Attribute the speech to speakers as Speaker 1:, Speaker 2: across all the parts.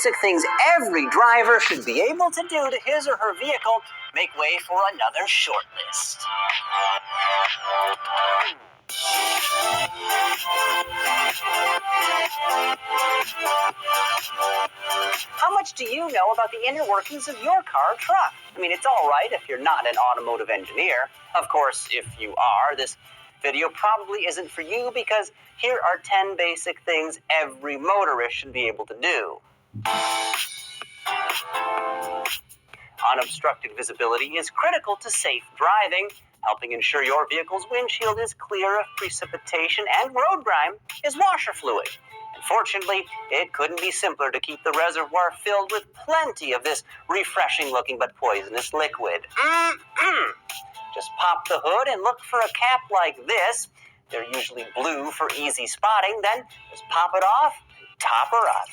Speaker 1: basic things every driver should be able to do to his or her vehicle make way for another short list. How much do you know about the inner workings of your car or truck? I mean, it's all right if you're not an automotive engineer. Of course, if you are, this video probably isn't for you because here are 10 basic things every motorist should be able to do. Unobstructed visibility is critical to safe driving. Helping ensure your vehicle's windshield is clear of precipitation and road grime is washer fluid. Unfortunately, it couldn't be simpler to keep the reservoir filled with plenty of this refreshing-looking but poisonous liquid. Just pop the hood and look for a cap like this. They're usually blue for easy spotting. Then just pop it off and top her up.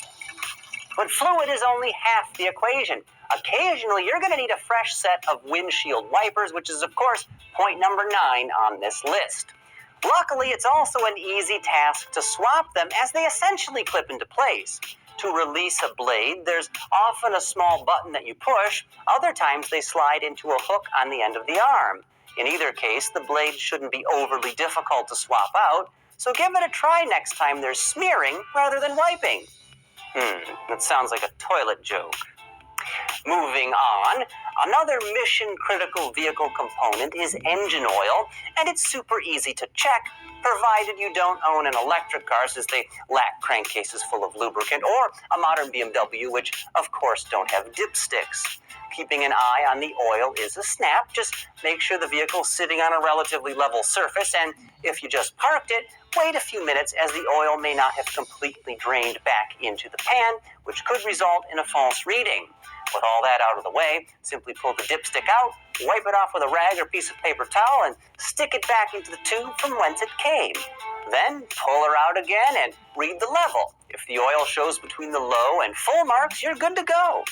Speaker 1: But fluid is only half the equation. Occasionally, you're going to need a fresh set of windshield wipers, which is, of course, point number 9 on this list. Luckily, it's also an easy task to swap them as they essentially clip into place. To release a blade, there's often a small button that you push. Other times, they slide into a hook on the end of the arm. In either case, the blade shouldn't be overly difficult to swap out, so give it a try next time there's smearing rather than wiping. That sounds like a toilet joke. Moving on, another mission-critical vehicle component is engine oil, and it's super easy to check, provided you don't own an electric car since they lack crankcases full of lubricant, or a modern BMW, which, of course, don't have dipsticks. Keeping an eye on the oil is a snap. Just make sure the vehicle's sitting on a relatively level surface, and if you just parked it, wait a few minutes as the oil may not have completely drained back into the pan, which could result in a false reading. With all that out of the way, simply pull the dipstick out, wipe it off with a rag or piece of paper towel, and stick it back into the tube from whence it came. Then pull her out again and read the level. If the oil shows between the low and full marks, you're good to go.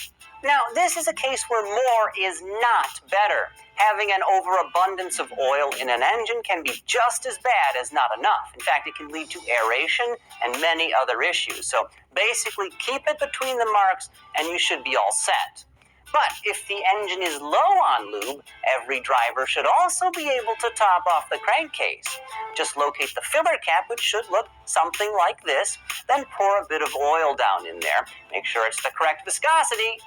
Speaker 1: Now, this is a case where more is not better. Having an overabundance of oil in an engine can be just as bad as not enough. In fact, it can lead to aeration and many other issues. So basically, keep it between the marks and you should be all set. But if the engine is low on lube, every driver should also be able to top off the crankcase. Just locate the filler cap, which should look something like this, then pour a bit of oil down in there. Make sure it's the correct viscosity.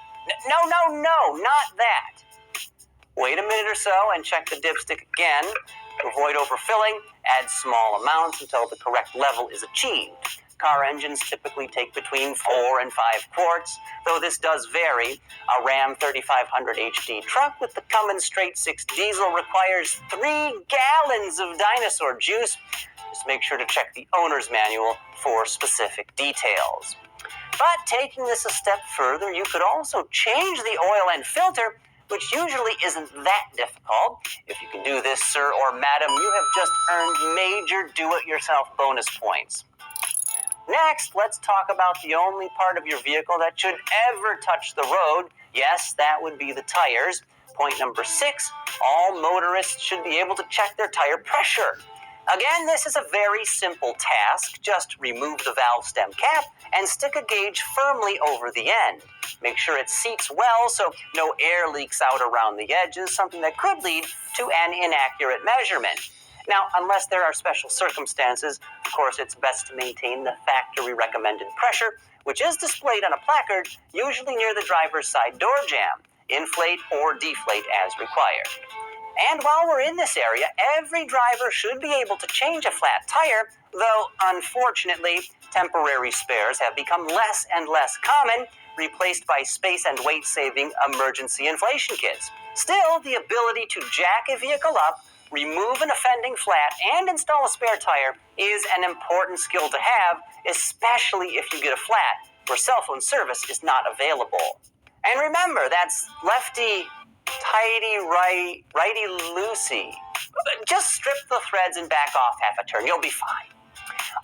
Speaker 1: No, not that. Wait a minute or so and check the dipstick again. To avoid overfilling, add small amounts until the correct level is achieved. Car engines typically take between 4 and 5 quarts, though this does vary. A Ram 3500 HD truck with the Cummins straight 6 diesel requires 3 gallons of dinosaur juice. Just make sure to check the owner's manual for specific details. But taking this a step further, you could also change the oil and filter, which usually isn't that difficult. If you can do this, sir or madam, you have just earned major do-it-yourself bonus points. Next, let's talk about the only part of your vehicle that should ever touch the road. Yes, that would be the tires. Point number 6, all motorists should be able to check their tire pressure. Again, this is a very simple task. Just remove the valve stem cap and stick a gauge firmly over the end. Make sure it seats well so no air leaks out around the edges, something that could lead to an inaccurate measurement. Now, unless there are special circumstances, of course, it's best to maintain the factory recommended pressure, which is displayed on a placard, usually near the driver's side door jamb. Inflate or deflate as required. And while we're in this area, every driver should be able to change a flat tire, though, unfortunately, temporary spares have become less and less common, replaced by space and weight-saving emergency inflation kits. Still, the ability to jack a vehicle up, remove an offending flat, and install a spare tire is an important skill to have, especially if you get a flat where cell phone service is not available. And remember, that's lefty tighty, righty loosey. Just strip the threads and back off half a turn. You'll be fine.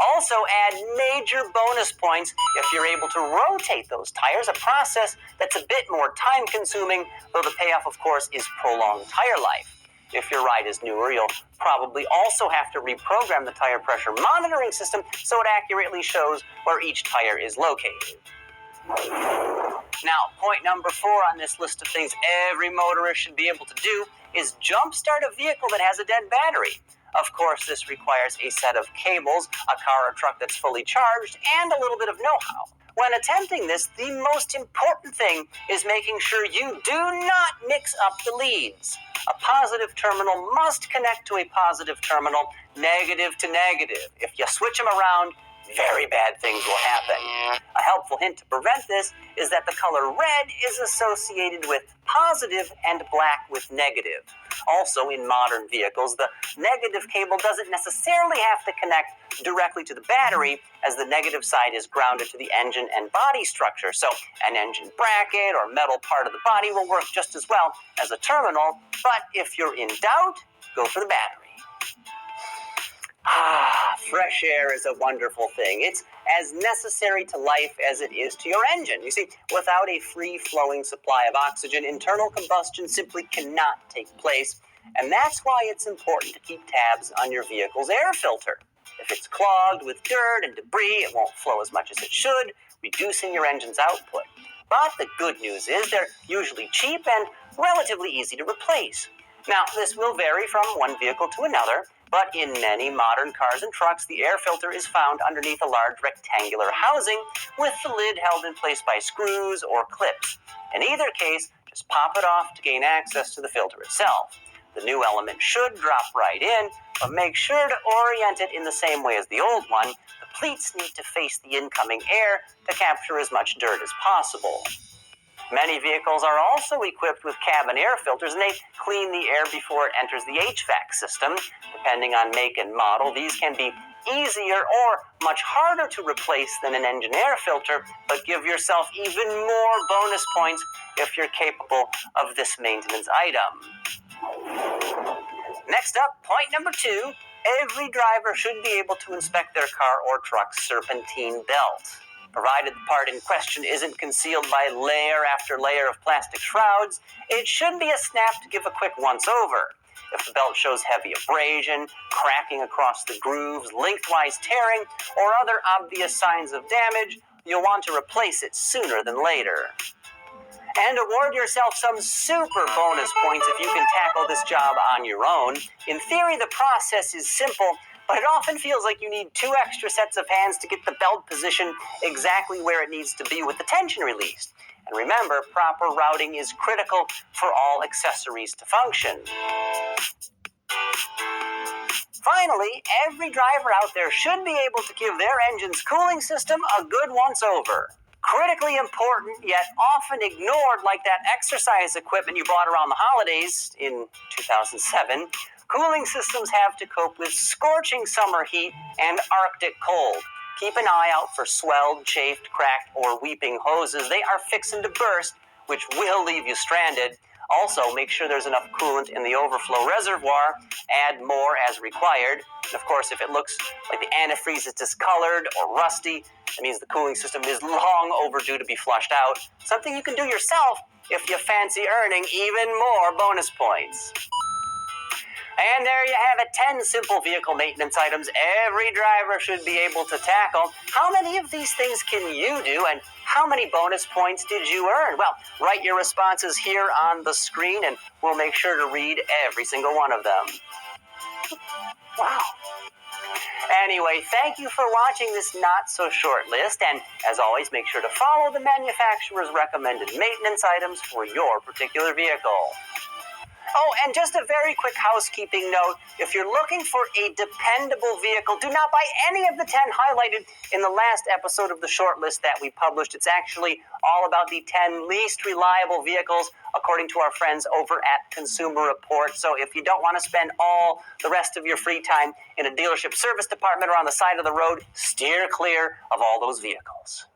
Speaker 1: Also add major bonus points if you're able to rotate those tires, a process that's a bit more time-consuming, though the payoff, of course, is prolonged tire life. If your ride is newer, you'll probably also have to reprogram the tire pressure monitoring system so it accurately shows where each tire is located. Now, point number 4 on this list of things every motorist should be able to do is jumpstart a vehicle that has a dead battery. Of course, this requires a set of cables, a car or truck that's fully charged, and a little bit of know-how. When attempting this, the most important thing is making sure you do not mix up the leads. A positive terminal must connect to a positive terminal, negative to negative. If you switch them around, very bad things will happen. A helpful hint to prevent this is that the color red is associated with positive and black with negative. Also, in modern vehicles, the negative cable doesn't necessarily have to connect directly to the battery, as the negative side is grounded to the engine and body structure. So an engine bracket or metal part of the body will work just as well as a terminal, but if you're in doubt, go for the battery. Fresh air is a wonderful thing. It's as necessary to life as it is to your engine. You see, without a free-flowing supply of oxygen, internal combustion simply cannot take place, and that's why it's important to keep tabs on your vehicle's air filter. If it's clogged with dirt and debris, it won't flow as much as it should, reducing your engine's output. But the good news is they're usually cheap and relatively easy to replace. Now, this will vary from one vehicle to another, but in many modern cars and trucks, the air filter is found underneath a large rectangular housing with the lid held in place by screws or clips. In either case, just pop it off to gain access to the filter itself. The new element should drop right in, but make sure to orient it in the same way as the old one. The pleats need to face the incoming air to capture as much dirt as possible. Many vehicles are also equipped with cabin air filters, and they clean the air before it enters the HVAC system. Depending on make and model, these can be easier or much harder to replace than an engine air filter, but give yourself even more bonus points if you're capable of this maintenance item. Next up, point number 2, every driver should be able to inspect their car or truck's serpentine belt. Provided the part in question isn't concealed by layer after layer of plastic shrouds, it should be a snap to give a quick once-over. If the belt shows heavy abrasion, cracking across the grooves, lengthwise tearing, or other obvious signs of damage, you'll want to replace it sooner than later. And award yourself some super bonus points if you can tackle this job on your own. In theory, the process is simple, but it often feels like you need 2 extra sets of hands to get the belt position exactly where it needs to be with the tension released. And remember, proper routing is critical for all accessories to function. Finally, every driver out there should be able to give their engine's cooling system a good once-over. Critically important, yet often ignored, like that exercise equipment you bought around the holidays in 2007, cooling systems have to cope with scorching summer heat and Arctic cold. Keep an eye out for swelled, chafed, cracked, or weeping hoses. They are fixing to burst, which will leave you stranded. Also, make sure there's enough coolant in the overflow reservoir. Add more as required. And of course, if it looks like the antifreeze is discolored or rusty, that means the cooling system is long overdue to be flushed out. Something you can do yourself if you fancy earning even more bonus points. And there you have it, 10 simple vehicle maintenance items every driver should be able to tackle. How many of these things can you do, and how many bonus points did you earn? Well, write your responses here on the screen, and we'll make sure to read every single one of them. Wow. Anyway, thank you for watching this not-so-short list, and as always, make sure to follow the manufacturer's recommended maintenance items for your particular vehicle. Oh, and just a very quick housekeeping note. If you're looking for a dependable vehicle, do not buy any of the 10 highlighted in the last episode of the shortlist that we published. It's actually all about the 10 least reliable vehicles, according to our friends over at Consumer Report. So if you don't want to spend all the rest of your free time in a dealership service department or on the side of the road, steer clear of all those vehicles.